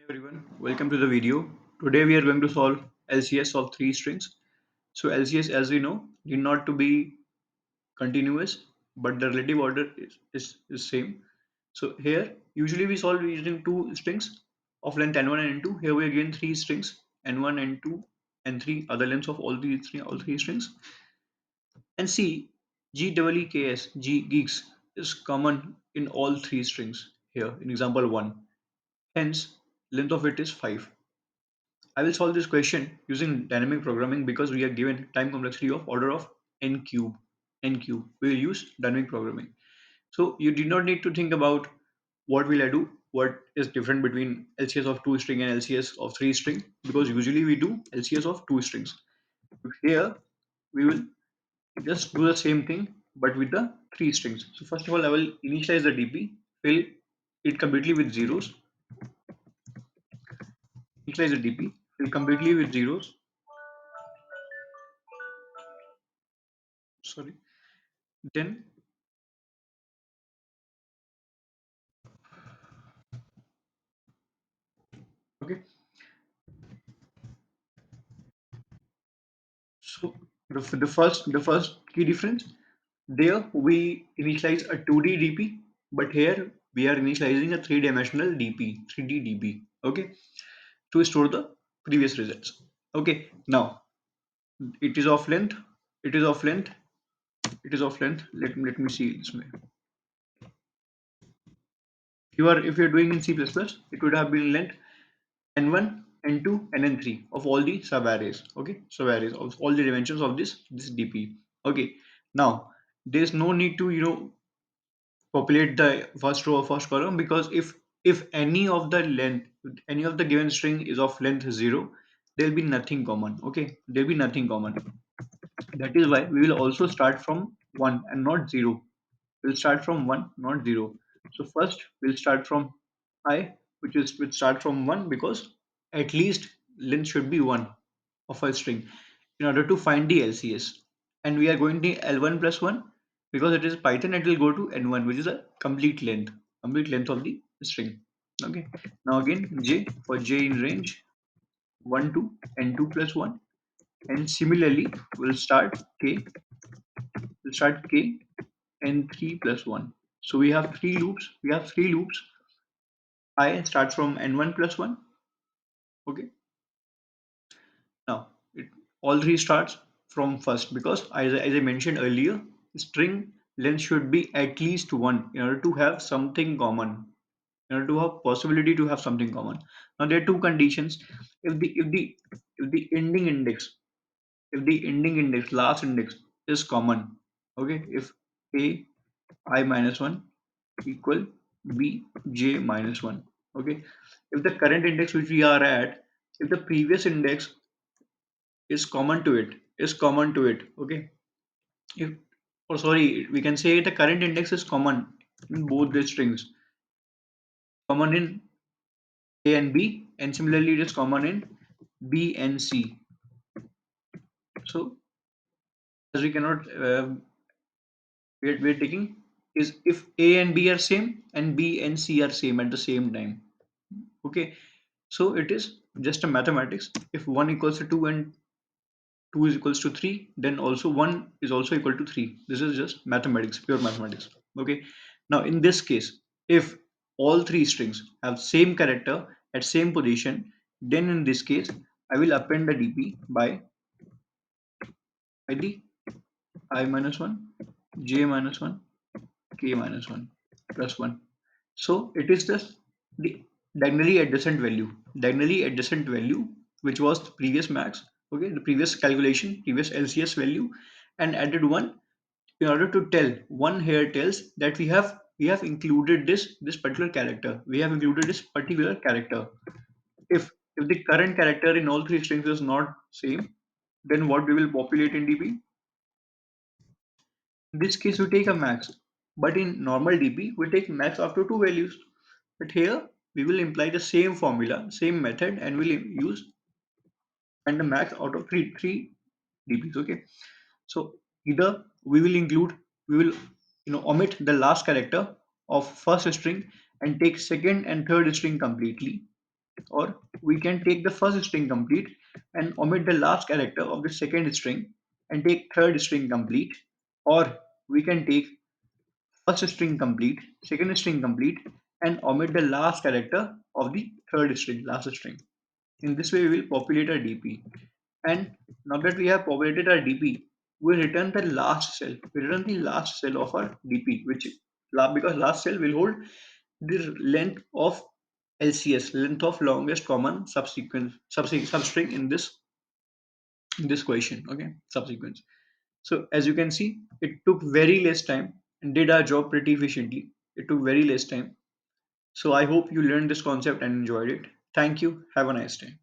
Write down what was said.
Everyone, welcome to the video. Today we are going to solve LCS of three strings. So LCS, as we know, need not to be continuous, but the relative order is same. So here usually we solve using two strings of length n1 and n2. Here we are given three strings n1, n2, n3 are the lengths of all three strings. And see, geeks is common in all three strings here in example 1. Hence, length of it is 5. I will solve this question using dynamic programming because we are given time complexity of order of n cube. N cube. We will use dynamic programming. So you did not need to think about what will I do, what is different between LCS of two string and LCS of three string because usually we do LCS of two strings. Here we will just do the same thing but with the three strings. So first of all, I will initialize the DP, fill it completely with zeros, initialize the DP, fill completely with zeros. Sorry. Then okay. So the first key difference there we initialize a 2D DP, but here we are initializing a three-dimensional DP, 3D DP. Okay, to store the previous results. Okay, now it is of length. It is of length. It is of length. Let me see this way. If you are doing in C++, it would have been length n1, n2, and n3 of all the subarrays. Okay, subarrays of all the dimensions of this DP. Okay, now there is no need to populate the first row or first column because if any of the given string is of length 0, there'll be nothing common. Okay, there'll be nothing common. That is why we will also start from 1 and not 0. We'll start from 1, not 0. So first we'll start from I, which is will start from 1 because at least length should be 1 of a string in order to find the LCS. And we are going to L1 plus 1 because it is Python, it will go to N1, which is a complete length of the string. Okay. Now again, J for J in range 1 to N2 plus 1. And similarly, we'll start K N3 plus 1. So we have three loops. I starts from N1 plus 1. Okay. Now, all three starts from first because as I mentioned earlier, string length should be at least 1 in order to have something common, in order to have possibility to have something common. Now there are two conditions. If the if the if the ending index, last index is common, okay, if a I minus 1 equal b j minus 1, okay, if the current index which we are at, if the previous index is common to it, okay, if or sorry, we can say the current index is common in both the strings, common in a and b, and similarly it is common in b and c. So as we cannot we're taking is if a and b are same and b and c are same at the same time. Okay, so it is just a mathematics. If 1 equals to 2 and 2 is equals to 3, then also 1 is also equal to 3. This is just mathematics, pure mathematics. Okay, now in this case, if all three strings have same character at same position, then in this case I will append the DP by id I minus 1 j minus 1 k minus 1 plus 1. So it is just the diagonally adjacent value, which was the previous max, okay, the previous calculation, previous LCS value, and added one in order to tell one here tells that we have included this particular character. We have included this particular character. If the current character in all three strings is not same, then what we will populate in DB? In this case, we take a max, but in normal DB, we take max after two values. But here, we will imply the same formula, same method, and we'll use and the max out of three DBs. Okay, so either we will omit the last character of first string and take second and third string completely, or we can take the first string complete and omit the last character of the second string and take third string complete, or we can take first string complete, second string complete, and omit the last character of the third string, last string. In this way, we will populate our DP. And now that we have populated our DP, we return the last cell. We return the last cell of our DP, which because last cell will hold the length of LCS, length of longest common subsequence substring in this question. Okay, subsequence. So as you can see, it took very less time and did our job pretty efficiently. It took very less time. So I hope you learned this concept and enjoyed it. Thank you. Have a nice day.